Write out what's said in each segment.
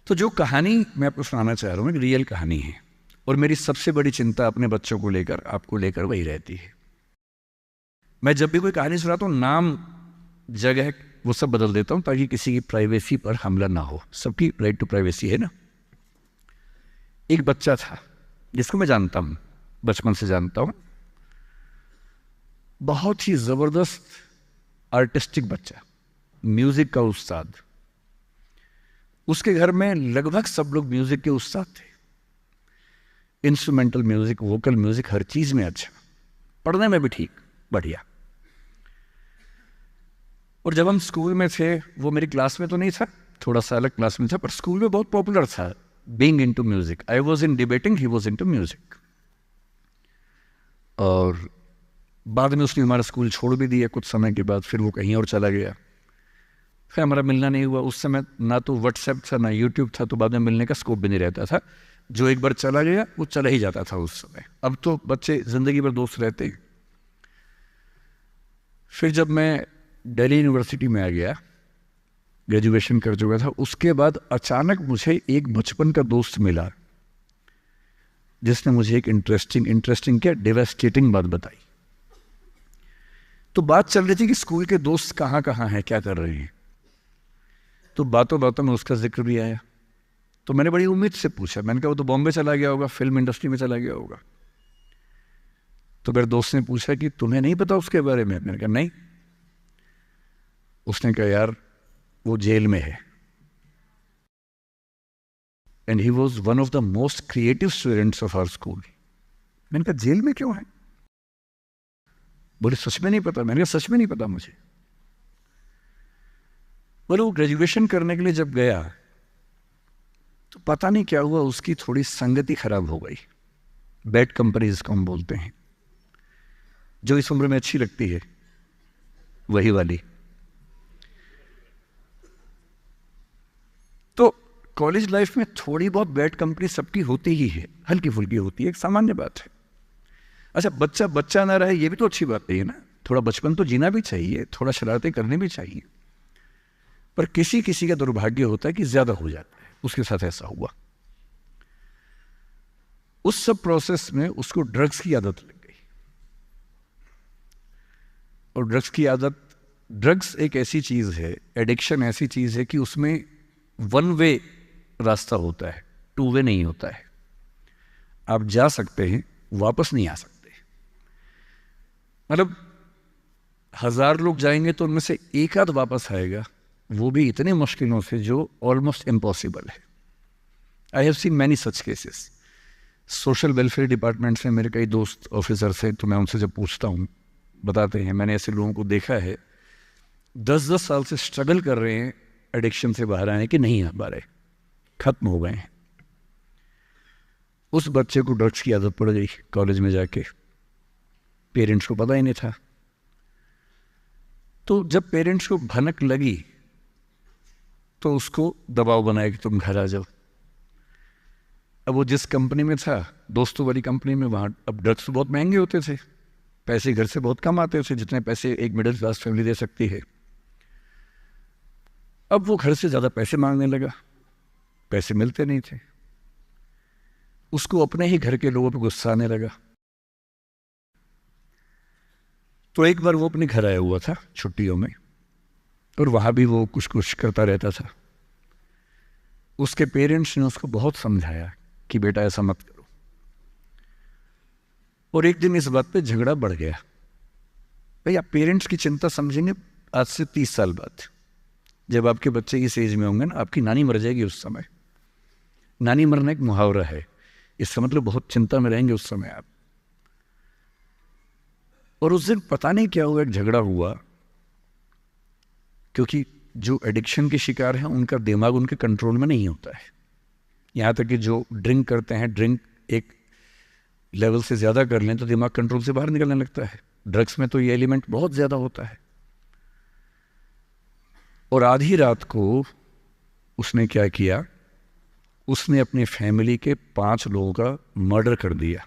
तो जो कहानी मैं आपको सुनाना चाह रहा हूँ एक रियल कहानी है, और मेरी सबसे बड़ी चिंता अपने बच्चों को लेकर, आपको लेकर वही रहती है। मैं जब भी कोई कहानी सुनाता हूँ, नाम, जगह, वो सब बदल देता हूँ ताकि किसी की प्राइवेसी पर हमला ना हो। सबकी राइट टू प्राइवेसी है ना। एक बच्चा था जिसको मैं जानता हूँ, बचपन से जानता हूँ, बहुत ही जबरदस्त आर्टिस्टिक बच्चा, म्यूजिक का उस्ताद। उसके घर में लगभग सब लोग म्यूजिक के उस्ताद थे, इंस्ट्रूमेंटल म्यूजिक, वोकल म्यूजिक, हर चीज में अच्छा, पढ़ने में भी ठीक, बढ़िया। और जब हम स्कूल में थे, वो मेरी क्लास में तो नहीं था, थोड़ा सा अलग क्लास में था, पर स्कूल में बहुत पॉपुलर था, being into music. I was in debating, he was into music. और बाद में उसने हमारा स्कूल छोड़ भी दिया कुछ समय के बाद, फिर वो कहीं और चला गया, फिर हमारा मिलना नहीं हुआ। उस समय ना तो व्हाट्सएप था ना यूट्यूब था, तो बाद में मिलने का स्कोप भी नहीं रहता था। जो एक बार चला गया वो चला ही जाता था उस समय। अब तो बच्चे जिंदगी भर दोस्त रहते हैं। फिर जब मैं दिल्ली यूनिवर्सिटी में आ गया, ग्रेजुएशन कर चुका था, उसके बाद अचानक मुझे एक बचपन का दोस्त मिला जिसने मुझे एक इंटरेस्टिंग क्या, डेवास्टेटिंग बात बताई। तो बात चल रही थी कि स्कूल के दोस्त कहाँ कहाँ हैं, क्या कर रहे हैं। तो बातों बातों में उसका जिक्र भी आया। तो मैंने बड़ी उम्मीद से पूछा, मैंने कहा वो तो बॉम्बे चला गया होगा, फिल्म इंडस्ट्री में चला गया होगा। तो मेरे दोस्त ने पूछा कि तुम्हें नहीं पता उसके बारे में? मैंने कहा नहीं। उसने कहा यार वो जेल में है, and he was one of the most creative students of our school. मैंने कहा जेल में क्यों है? बोले सच में नहीं पता। मैंने कहा सच में नहीं पता मुझे। बोले वो ग्रेजुएशन करने के लिए जब गया तो पता नहीं क्या हुआ, उसकी थोड़ी संगति खराब हो गई। बैड कंपनी जिसको हम बोलते हैं, जो इस उम्र में अच्छी लगती है, वही वाली। तो कॉलेज लाइफ में थोड़ी बहुत बैड कंपनी सबकी होती ही है, हल्की फुल्की होती है, एक सामान्य बात है। अच्छा, बच्चा बच्चा ना रहे ये भी तो अच्छी बात नहीं है ना। थोड़ा बचपन तो जीना भी चाहिए, थोड़ा शरारतें करनी भी चाहिए। पर किसी किसी का दुर्भाग्य होता है कि ज्यादा हो जाता है, उसके साथ ऐसा हुआ। उस सब प्रोसेस में उसको ड्रग्स की आदत लग गई। और ड्रग्स की आदत, ड्रग्स एक ऐसी चीज है, एडिक्शन ऐसी चीज है कि उसमें वन वे रास्ता होता है, टू वे नहीं होता है। आप जा सकते हैं, वापस नहीं आ सकते। मतलब 1000 लोग जाएंगे तो उनमें से एक आध वापस आएगा, वो भी इतने मुश्किलों से जो ऑलमोस्ट इम्पॉसिबल है। I have seen many such cases. Social welfare department से मेरे कई दोस्त ऑफिसर से, तो मैं उनसे जब पूछता हूँ बताते हैं, मैंने ऐसे लोगों को देखा है 10-10 साल से स्ट्रगल कर रहे हैं एडिक्शन से बाहर आने के, नहीं आ पा रहे, खत्म हो गए हैं। उस बच्चे को ड्रग्स की आदत पड़ गई कॉलेज में जाके, पेरेंट्स को पता ही नहीं था। तो जब पेरेंट्स को भनक लगी तो उसको दबाव बनाया कि तुम घर आ जाओ। अब वो जिस कंपनी में था, दोस्तों वाली कंपनी में, वहाँ अब ड्रग्स तो बहुत महंगे होते थे, पैसे घर से बहुत कम आते थे, जितने पैसे एक मिडिल क्लास फैमिली दे सकती है। अब वो घर से ज़्यादा पैसे मांगने लगा, पैसे मिलते नहीं थे। उसको अपने ही घर के लोगों पर गुस्सा आने लगा। तो एक बार वो अपने घर आया हुआ था छुट्टियों में, और वहाँ भी वो कुछ कुछ करता रहता था। उसके पेरेंट्स ने उसको बहुत समझाया कि बेटा ऐसा मत करो। और एक दिन इस बात पे झगड़ा बढ़ गया। भाई आप पेरेंट्स की चिंता समझेंगे आज से 30 साल बाद, जब आपके बच्चे इस एज में होंगे ना, आपकी नानी मर जाएगी उस समय। नानी मरना एक मुहावरा है, इसका मतलब बहुत चिंता में रहेंगे उस समय आप। और उस दिन पता नहीं क्या हुआ, एक झगड़ा हुआ, क्योंकि जो एडिक्शन के शिकार हैं उनका दिमाग उनके कंट्रोल में नहीं होता है। यहाँ तक कि जो ड्रिंक करते हैं, ड्रिंक एक लेवल से ज़्यादा कर लें तो दिमाग कंट्रोल से बाहर निकलने लगता है। ड्रग्स में तो ये एलिमेंट बहुत ज़्यादा होता है। और आधी रात को उसने क्या किया, उसने अपनी फैमिली के 5 लोगों का मर्डर कर दिया।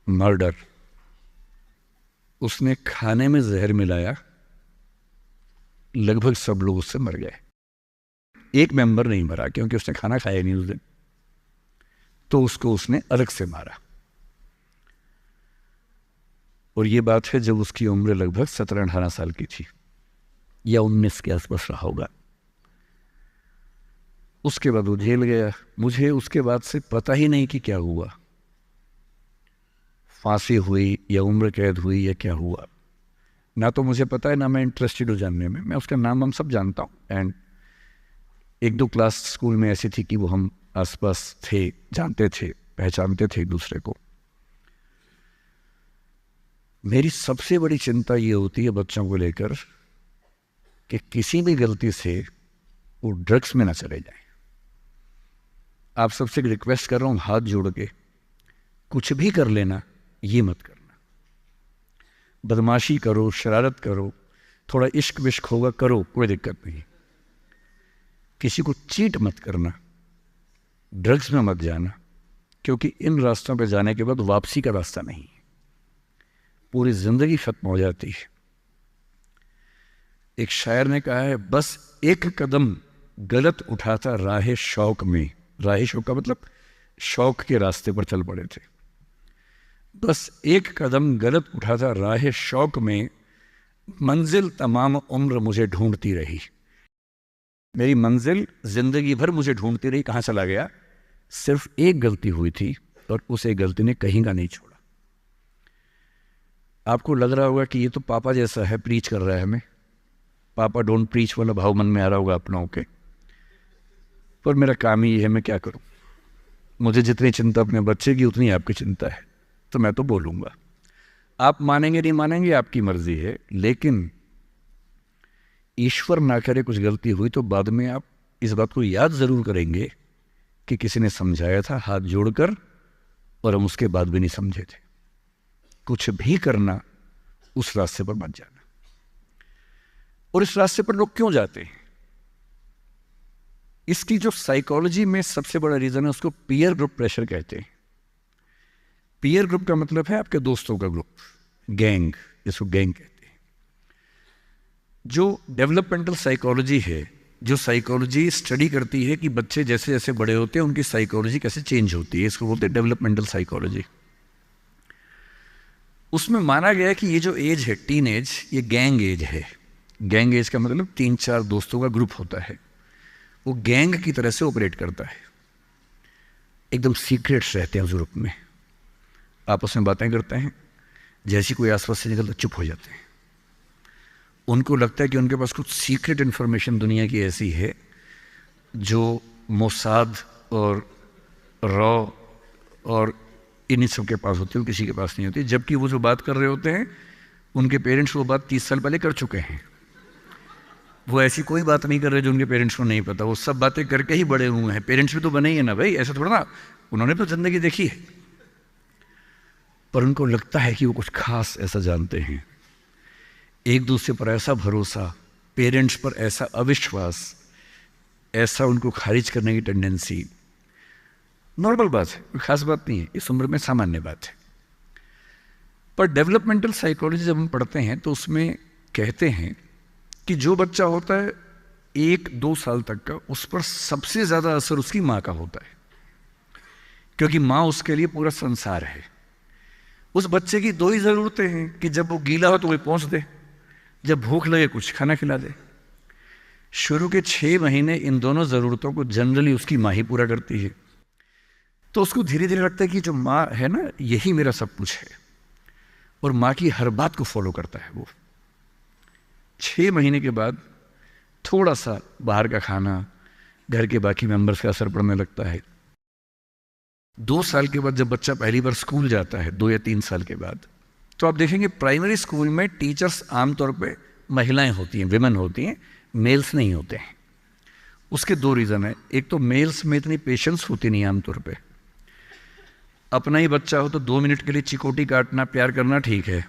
मर्डर। उसने खाने में जहर मिलाया, लगभग सब लोग उससे मर गए। एक मेंबर नहीं मरा क्योंकि उसने खाना खाया नहीं उस दिन, तो उसको उसने अलग से मारा। और ये बात है जब उसकी उम्र लगभग 17-18 साल की थी या 19 के आसपास रहा होगा। उसके बाद वो जेल गया। मुझे उसके बाद से पता ही नहीं कि क्या हुआ, फांसी हुई या उम्र कैद हुई या क्या हुआ, ना तो मुझे पता है ना मैं इंटरेस्टेड हूँ जानने में। मैं उसका नाम हम सब जानता हूँ, एंड 1-2 क्लास स्कूल में ऐसी थी कि वो हम आसपास थे, जानते थे, पहचानते थे एक दूसरे को। मेरी सबसे बड़ी चिंता ये होती है बच्चों को लेकर कि किसी भी गलती से वो ड्रग्स में ना चले जाएं। आप सबसे रिक्वेस्ट कर रहा हूँ हाथ जोड़ के, कुछ भी कर लेना, ये मत करना। बदमाशी करो, शरारत करो, थोड़ा इश्क विश्क होगा करो, कोई दिक्कत नहीं। किसी को चीट मत करना, ड्रग्स में मत जाना, क्योंकि इन रास्तों पे जाने के बाद वापसी का रास्ता नहीं है, पूरी जिंदगी खत्म हो जाती है। एक शायर ने कहा है, बस एक कदम गलत उठाता राह शौक में, राह शौक का मतलब शौक के रास्ते पर चल पड़े थे। बस एक कदम गलत उठाता राह शौक में, मंजिल तमाम उम्र मुझे ढूंढती रही। मेरी मंजिल जिंदगी भर मुझे ढूंढती रही, कहाँ चला गया? सिर्फ एक गलती हुई थी और उस एक गलती ने कहीं का नहीं छोड़ा। आपको लग रहा होगा कि ये तो पापा जैसा है, प्रीच कर रहा है हमें, पापा डोंट प्रीच वाला भाव मन में आ रहा होगा अपनों के, पर मेरा काम ही है, मैं क्या करूं। मुझे जितनी चिंता अपने बच्चे की उतनी आपकी चिंता है, तो मैं तो बोलूंगा। आप मानेंगे नहीं मानेंगे आपकी मर्जी है, लेकिन ईश्वर ना करे कुछ गलती हुई तो बाद में आप इस बात को याद जरूर करेंगे कि किसी ने समझाया था हाथ जोड़कर, और हम उसके बाद भी नहीं समझे थे। कुछ भी करना, उस रास्ते पर मत जाना। और इस रास्ते पर लोग क्यों जाते हैं? इसकी जो साइकोलॉजी में सबसे बड़ा रीजन है, उसको पीयर ग्रुप प्रेशर कहते हैं। पीयर ग्रुप का मतलब है आपके दोस्तों का ग्रुप, गैंग, जिसको गैंग कहते हैं। जो डेवलपमेंटल साइकोलॉजी है, जो साइकोलॉजी स्टडी करती है कि बच्चे जैसे जैसे बड़े होते हैं उनकी साइकोलॉजी कैसे चेंज होती है, इसको बोलते हैं डेवलपमेंटल साइकोलॉजी। उसमें माना गया है कि ये जो एज है टीन एज, ये गैंग एज है। गैंग एज का मतलब 3-4 दोस्तों का ग्रुप होता है, वो गैंग की तरह से ऑपरेट करता है। एकदम सीक्रेट्स रहते हैं ग्रुप में, आपस में बातें करते हैं, जैसी कोई आसपास से निकलता चुप हो जाते हैं। उनको लगता है कि उनके पास कुछ सीक्रेट इन्फॉर्मेशन दुनिया की ऐसी है जो मोसाद और रॉ और इन्हीं सब के पास होती है, किसी के पास नहीं होती। जबकि वो जो बात कर रहे होते हैं उनके पेरेंट्स वो बात 30 साल पहले कर चुके हैं। वो ऐसी कोई बात नहीं कर रहे जो उनके पेरेंट्स को नहीं पता, वो सब बातें करके ही बड़े हुए हैं। पेरेंट्स भी तो बने ही है ना भाई, ऐसा थोड़ा ना, उन्होंने तो जिंदगी देखी है। पर उनको लगता है कि वो कुछ खास ऐसा जानते हैं। एक दूसरे पर ऐसा भरोसा, पेरेंट्स पर ऐसा अविश्वास, ऐसा उनको खारिज करने की टेंडेंसी, नॉर्मल बात है, कोई खास बात नहीं है, इस उम्र में सामान्य बात है। पर डेवलपमेंटल साइकोलॉजी जब हम पढ़ते हैं तो उसमें कहते हैं कि जो बच्चा होता है 1-2 साल तक का, उस पर सबसे ज़्यादा असर उसकी माँ का होता है, क्योंकि माँ उसके लिए पूरा संसार है। उस बच्चे की 2 ही ज़रूरतें हैं कि जब वो गीला हो तो वो पहुँच दे, जब भूख लगे कुछ खाना खिला दे। शुरू के 6 महीने इन दोनों ज़रूरतों को जनरली उसकी माँ ही पूरा करती है। तो उसको धीरे धीरे लगता है कि जो माँ है ना, यही मेरा सब कुछ है, और माँ की हर बात को फॉलो करता है वो। 6 महीने के बाद थोड़ा सा बाहर का खाना, घर के बाकी मेंबर्स का असर पड़ने लगता है। 2 साल के बाद जब बच्चा पहली बार स्कूल जाता है, 2 या 3 साल के बाद, तो आप देखेंगे प्राइमरी स्कूल में टीचर्स आमतौर पे महिलाएं होती हैं, विमेन होती हैं, मेल्स नहीं होते हैं। उसके 2 रीज़न है। एक तो मेल्स में इतनी पेशेंस होती नहीं आमतौर पे। अपना ही बच्चा हो तो 2 मिनट के लिए चिकोटी काटना, प्यार करना ठीक है,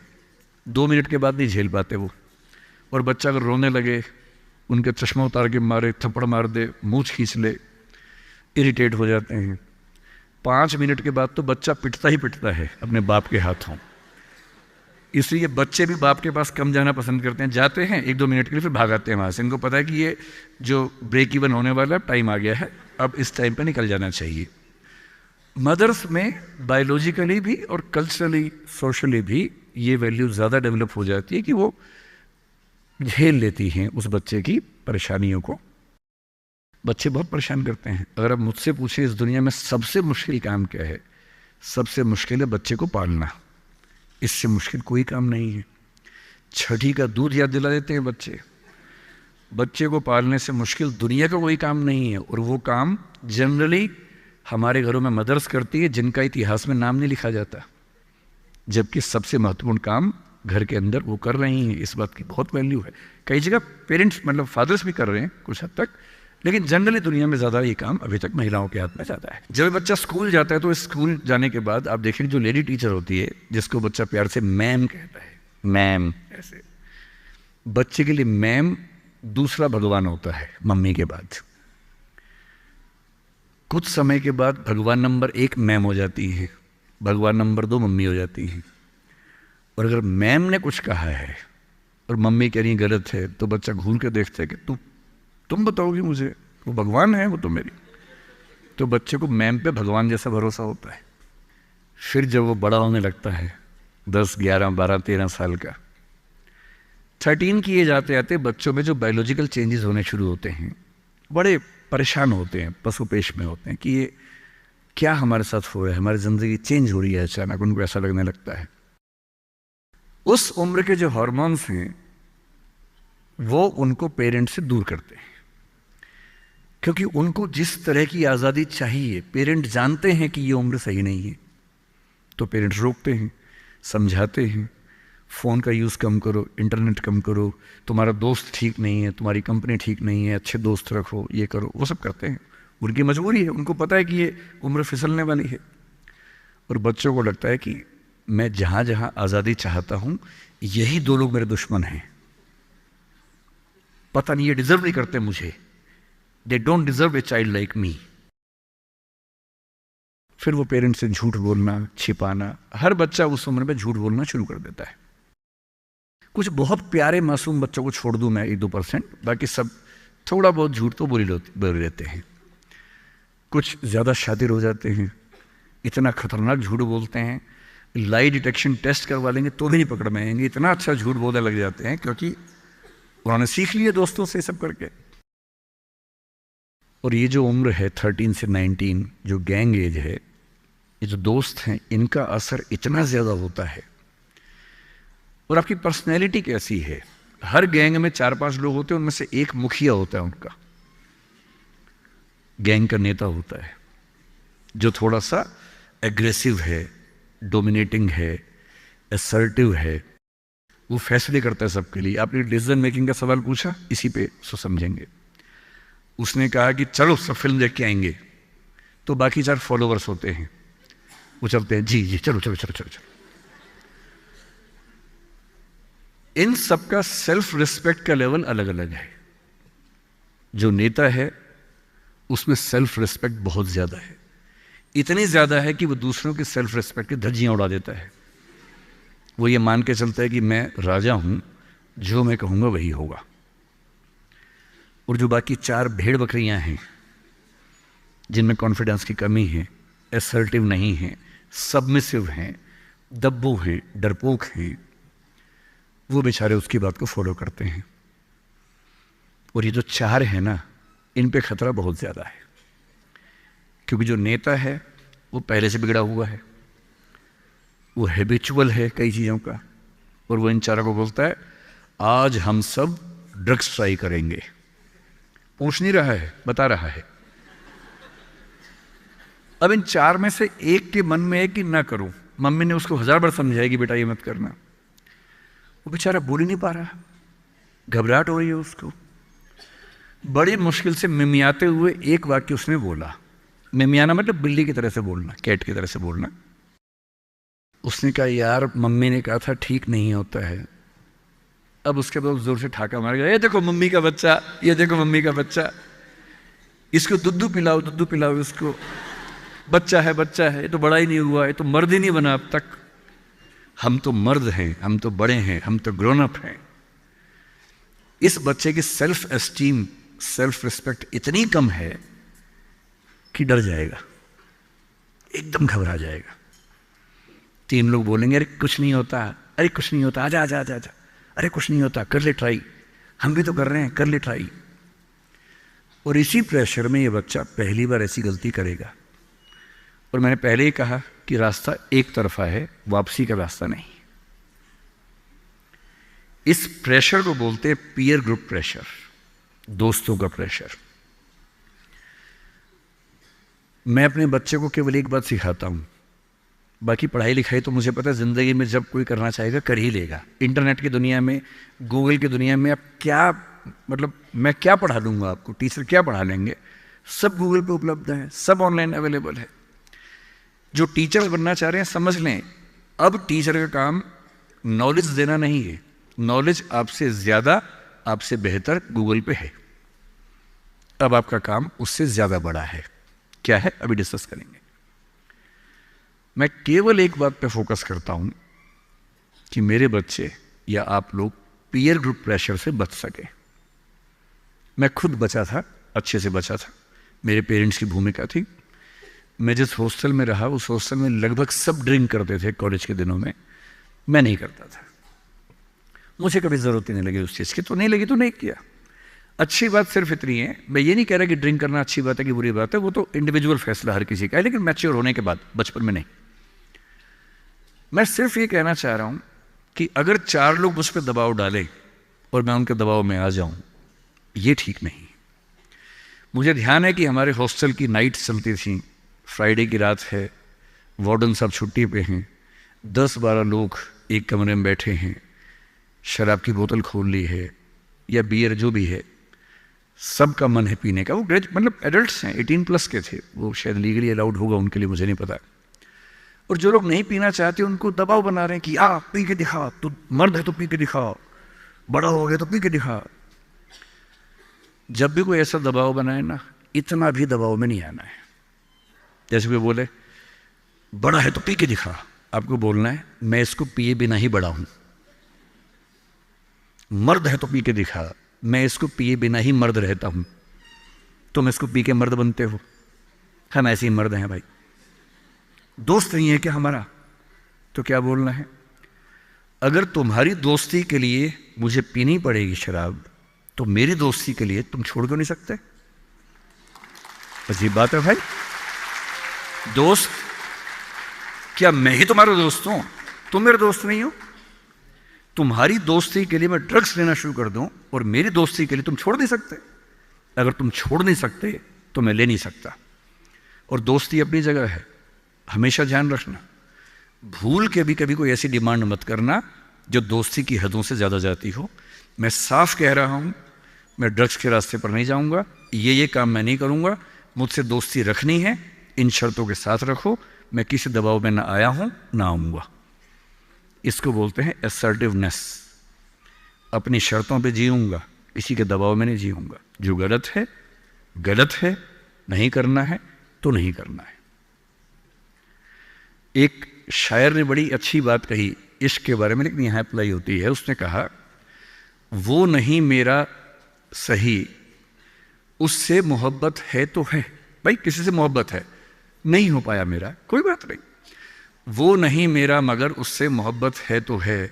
2 मिनट के बाद नहीं झेल पाते वो। और बच्चा अगर रोने लगे, उनके चश्मा उतार के मारे, थप्पड़ मार दे, मूंछ खींच ले, इरिटेट हो जाते हैं। 5 मिनट के बाद तो बच्चा पिटता ही पिटता है अपने बाप के हाथों। इसलिए बच्चे भी बाप के पास कम जाना पसंद करते हैं, जाते हैं 1-2 मिनट के लिए फिर भाग आते हैं वहाँ से। इनको पता है कि ये जो ब्रेक इवन होने वाला टाइम आ गया है, अब इस टाइम पे निकल जाना चाहिए। मदर्स में बायोलॉजिकली भी और कल्चरली सोशली भी ये वैल्यू ज़्यादा डेवलप हो जाती है कि वो झेल लेती हैं उस बच्चे की परेशानियों को। बच्चे बहुत परेशान करते हैं। अगर आप मुझसे पूछें इस दुनिया में सबसे मुश्किल काम क्या है, सबसे मुश्किल है बच्चे को पालना। इससे मुश्किल कोई काम नहीं है। छठी का दूध याद दिला देते हैं बच्चे। बच्चे को पालने से मुश्किल दुनिया का कोई काम नहीं है, और वो काम जनरली हमारे घरों में मदर्स करती है, जिनका इतिहास में नाम नहीं लिखा जाता, जबकि सबसे महत्वपूर्ण काम घर के अंदर वो कर रही हैं। इस बात की बहुत वैल्यू है। कई जगह पेरेंट्स मतलब फादर्स भी कर रहे हैं कुछ हद तक, लेकिन जनरली दुनिया में ज़्यादा ये काम अभी तक महिलाओं के हाथ में ज़्यादा है। जब बच्चा स्कूल जाता है तो स्कूल जाने के बाद आप देखेंगे जो लेडी टीचर होती है, जिसको बच्चा प्यार से मैम कहता है, मैम, ऐसे बच्चे के लिए मैम दूसरा भगवान होता है मम्मी के बाद। कुछ समय के बाद भगवान नंबर 1 मैम हो जाती है, भगवान नंबर 2 मम्मी हो जाती है। और अगर मैम ने कुछ कहा है और मम्मी कह रही गलत है, तो बच्चा घूर के देखता है कि तुम बताओगी मुझे, वो भगवान है वो तो मेरी। तो बच्चे को मैम पे भगवान जैसा भरोसा होता है। फिर जब वो बड़ा होने लगता है 10, 11, 12, 13 साल का, 13 की एज आते आते बच्चों में जो बायोलॉजिकल चेंजेस होने शुरू होते हैं, बड़े परेशान होते हैं, पशुपेश में होते हैं कि ये क्या हमारे साथ हो रहा है, हमारी ज़िंदगी चेंज हो रही है। अचानक उनको ऐसा लगने लगता है। उस उम्र के जो हार्मोन्स हैं वो उनको पेरेंट्स से दूर करते हैं, क्योंकि उनको जिस तरह की आज़ादी चाहिए पेरेंट जानते हैं कि ये उम्र सही नहीं है, तो पेरेंट्स रोकते हैं, समझाते हैं, फ़ोन का यूज़ कम करो, इंटरनेट कम करो, तुम्हारा दोस्त ठीक नहीं है, तुम्हारी कंपनी ठीक नहीं है, अच्छे दोस्त रखो, ये करो, वो सब करते हैं। उनकी मजबूरी है, उनको पता है कि ये उम्र फिसलने वाली है। और बच्चों को लगता है कि मैं जहाँ जहाँ आज़ादी चाहता हूँ यही 2 लोग मेरे दुश्मन हैं, पता नहीं ये डिजर्व नहीं करते मुझे, they don't deserve a child like me. फिर वो पेरेंट्स से झूठ बोलना, छिपाना, हर बच्चा उस उम्र में झूठ बोलना शुरू कर देता है। कुछ बहुत प्यारे मासूम बच्चों को छोड़ दूं मैं 1-2%, बाकी सब थोड़ा बहुत झूठ तो बोल लेते हैं। कुछ ज़्यादा शातिर हो जाते हैं, इतना खतरनाक झूठ बोलते हैं, लाई डिटेक्शन टेस्ट करवा लेंगे तो भी नहीं पकड़ में आएंगे, इतना अच्छा झूठ बोलने लग जाते हैं, क्योंकि उन्होंने सीख लिया दोस्तों से सब करके। और ये जो उम्र है 13 से 19, जो गैंग एज है, ये जो दोस्त हैं, इनका असर इतना ज़्यादा होता है। और आपकी पर्सनैलिटी कैसी है, हर गैंग में 4-5 लोग होते हैं, उनमें से एक मुखिया होता है, उनका गैंग का नेता होता है, जो थोड़ा सा एग्रेसिव है, डोमिनेटिंग है, असर्टिव है, वो फैसले करता है सबके लिए। आपने डिसीजन मेकिंग का सवाल पूछा, इसी पे सो समझेंगे। उसने कहा कि चलो सब फिल्म देख के आएंगे, तो बाकी 4 फॉलोवर्स होते हैं, वो चलते हैं, जी जी चलो चलो चलो चलो चलो। इन सबका सेल्फ रिस्पेक्ट का लेवल अलग अलग है। जो नेता है उसमें सेल्फ रिस्पेक्ट बहुत ज़्यादा है, इतनी ज़्यादा है कि वो दूसरों की सेल्फ रिस्पेक्ट की धज्जियाँ उड़ा देता है। वो ये मान के चलता है कि मैं राजा हूँ, जो मैं कहूँगा वही होगा। और जो बाकी 4 भेड़ बकरियाँ हैं, जिनमें कॉन्फिडेंस की कमी है, असर्टिव नहीं हैं, सबमिसिव हैं, दब्बू हैं, डरपोक हैं, वो बेचारे उसकी बात को फॉलो करते हैं। और ये जो 4 हैं ना, इन पे खतरा बहुत ज़्यादा है, क्योंकि जो नेता है वो पहले से बिगड़ा हुआ है, वो हैबिचुअल है कई चीज़ों का, और वो इन 4 को बोलता है आज हम सब ड्रग्स ट्राई करेंगे। पूछ नहीं रहा है, बता रहा है। अब इन 4 में से एक के मन में है कि ना करूं, मम्मी ने उसको 1000 बार समझाएगी बेटा ये मत करना, वो बेचारा बोल ही नहीं पा रहा, घबराहट हो रही है उसको। बड़ी मुश्किल से मिमियाते हुए एक वाक्य उसने बोला। मिमियाना मतलब बिल्ली की तरह से बोलना, कैट की तरह से बोलना। उसने कहा यार मम्मी ने कहा था ठीक नहीं होता है। अब उसके बाद जोर से ठाका मार गया, ये देखो मम्मी का बच्चा, ये देखो मम्मी का बच्चा, इसको दूध पिलाओ इसको, बच्चा है ये तो बड़ा ही नहीं हुआ, ये तो मर्द ही नहीं बना अब तक। हम तो मर्द हैं, हम तो बड़े हैं, हम तो ग्रोन अप हैं। इस बच्चे की सेल्फ एस्टीम, सेल्फ रिस्पेक्ट इतनी कम है कि डर जाएगा, एकदम घबरा जाएगा। 3 लोग बोलेंगे अरे कुछ नहीं होता, अरे कुछ नहीं होता, आजा आजा आजा आजा, अरे कुछ नहीं होता, कर ले ट्राई, हम भी तो कर रहे हैं, कर ले ट्राई। और इसी प्रेशर में ये बच्चा पहली बार ऐसी गलती करेगा। और मैंने पहले ही कहा कि रास्ता एक तरफा है, वापसी का रास्ता नहीं। इस प्रेशर को बोलते हैं पीयर ग्रुप प्रेशर, दोस्तों का प्रेशर। मैं अपने बच्चे को केवल एक बात सिखाता हूं, बाकी पढ़ाई लिखाई तो मुझे पता है ज़िंदगी में जब कोई करना चाहेगा कर ही लेगा। इंटरनेट की दुनिया में, गूगल की दुनिया में, आप क्या मतलब मैं क्या पढ़ा दूंगा आपको, टीचर क्या पढ़ा लेंगे, सब गूगल पे उपलब्ध है, सब ऑनलाइन अवेलेबल है। जो टीचर बनना चाह रहे हैं समझ लें, अब टीचर का काम नॉलेज देना नहीं है, नॉलेज आपसे ज़्यादा, आपसे बेहतर गूगल पे है। अब आपका काम उससे ज़्यादा बड़ा है। क्या है अभी डिस्कस करेंगे। मैं केवल एक बात पे फोकस करता हूं कि मेरे बच्चे या आप लोग पीयर ग्रुप प्रेशर से बच सके। मैं खुद बचा था, अच्छे से बचा था, मेरे पेरेंट्स की भूमिका थी। मैं जिस हॉस्टल में रहा उस हॉस्टल में लगभग सब ड्रिंक करते थे कॉलेज के दिनों में, मैं नहीं करता था। मुझे कभी ज़रूरत ही नहीं लगी उस चीज़ की, तो नहीं लगी तो नहीं किया। अच्छी बात सिर्फ इतनी है, मैं ये नहीं कह रहा कि ड्रिंक करना अच्छी बात है कि बुरी बात है, वो तो इंडिविजुअल फैसला हर किसी का है, लेकिन मैच्योर होने के बाद, बचपन में नहीं। मैं सिर्फ ये कहना चाह रहा हूँ कि अगर 4 लोग मुझ पर दबाव डालें और मैं उनके दबाव में आ जाऊँ, ये ठीक नहीं। मुझे ध्यान है कि हमारे हॉस्टल की नाइट चलती थी, फ्राइडे की रात है, वार्डन साहब छुट्टी पे हैं, 10-12 लोग एक कमरे में बैठे हैं, शराब की बोतल खोल ली है या बियर जो भी है, सबका मन है पीने का। वो मतलब एडल्ट्स हैं, 18+ के थे, वो शायद लीगली अलाउड होगा उनके लिए, मुझे नहीं पता। और जो लोग नहीं पीना चाहते उनको दबाव बना रहे हैं कि आ पी के दिखा, तू मर्द है तो पी के दिखा, बड़ा हो गया तो पी के दिखा। जब भी कोई ऐसा दबाव बनाए ना, इतना भी दबाव में नहीं आना है। जैसे कोई बोले बड़ा है तो पी के दिखा, आपको बोलना है मैं इसको पिए बिना ही बड़ा हूं। मर्द है तो पी के दिखा, मैं इसको पिए बिना ही मर्द रहता हूं। तुम इसको पी के मर्द बनते हो, हम ऐसे ही मर्द हैं भाई। दोस्त नहीं है क्या हमारा, तो क्या बोलना है, अगर तुम्हारी दोस्ती के लिए मुझे पीनी पड़ेगी शराब, तो मेरी दोस्ती के लिए तुम छोड़ क्यों नहीं सकते? अजीब बात है भाई। दोस्त, क्या मैं ही तुम्हारा दोस्त हूं, तुम मेरे दोस्त नहीं हो? तुम्हारी दोस्ती के लिए मैं ड्रग्स लेना शुरू कर दूं और मेरी दोस्ती के लिए तुम छोड़ नहीं सकते? अगर तुम छोड़ नहीं सकते तो मैं ले नहीं सकता। और दोस्ती अपनी जगह है, हमेशा ध्यान रखना। भूल के भी कभी कोई ऐसी डिमांड मत करना जो दोस्ती की हदों से ज़्यादा जाती हो। मैं साफ कह रहा हूं, मैं ड्रग्स के रास्ते पर नहीं जाऊंगा, ये काम मैं नहीं करूंगा। मुझसे दोस्ती रखनी है, इन शर्तों के साथ रखो। मैं किसी दबाव में ना आया हूं ना आऊंगा। इसको बोलते हैं असर्टिवनेस। अपनी शर्तों पे जीऊंगा, किसी के दबाव में नहीं जीऊंगा। जो गलत है गलत है, नहीं करना है तो नहीं करना है। एक शायर ने बड़ी अच्छी बात कही इश्क के बारे में, लेकिन यहाँ अप्लाई होती है। उसने कहा, वो नहीं मेरा सही, उससे मोहब्बत है तो है। भाई किसी से मोहब्बत है, नहीं हो पाया मेरा, कोई बात नहीं। वो नहीं मेरा मगर उससे मोहब्बत है तो है।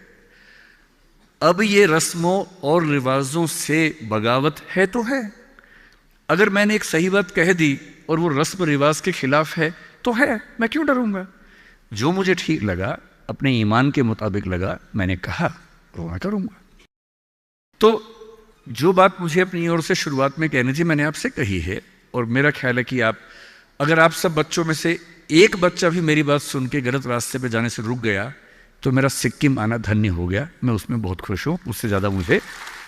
अब ये रस्मों और रिवाजों से बगावत है तो है। अगर मैंने एक सही बात कह दी और वो रस्म रिवाज के खिलाफ है तो है, मैं क्यों डरूंगा? जो मुझे ठीक लगा, अपने ईमान के मुताबिक लगा, मैंने कहा, वो मैं करूंगा। तो जो बात मुझे अपनी ओर से शुरुआत में कहनी थी मैंने आपसे कही है। और मेरा ख्याल है कि अगर आप सब बच्चों में से एक बच्चा भी मेरी बात सुन के गलत रास्ते पे जाने से रुक गया तो मेरा सिक्किम आना धन्य हो गया। मैं उसमें बहुत खुश हूँ, उससे ज़्यादा मुझे